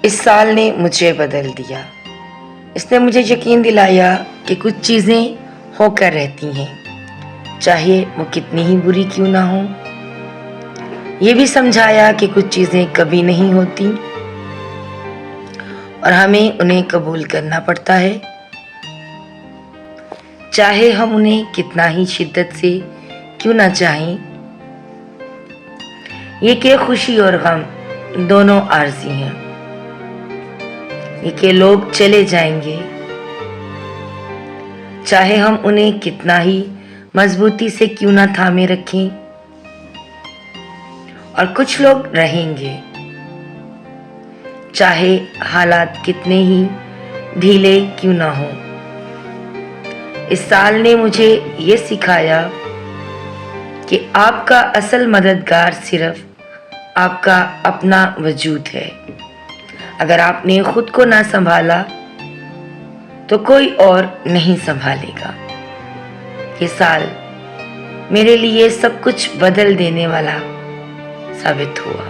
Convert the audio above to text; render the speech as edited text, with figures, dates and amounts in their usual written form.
इस साल ने मुझे बदल दिया। इसने मुझे यकीन दिलाया कि कुछ चीज़ें होकर रहती हैं, चाहे वो कितनी ही बुरी क्यों ना हो। ये भी समझाया कि कुछ चीज़ें कभी नहीं होती और हमें उन्हें कबूल करना पड़ता है, चाहे हम उन्हें कितना ही शिद्दत से क्यों ना चाहें। ये कि खुशी और गम दोनों आर्जी हैं, ये कि लोग चले जाएंगे, चाहे हम उन्हें कितना ही मजबूती से क्यों ना थामे रखें, और कुछ लोग रहेंगे, चाहे हालात कितने ही ढीले क्यों ना हो। इस साल ने मुझे ये सिखाया कि आपका असल मददगार सिर्फ आपका अपना वजूद है। अगर आपने खुद को ना संभाला तो कोई और नहीं संभालेगा। ये साल मेरे लिए सब कुछ बदल देने वाला साबित हुआ।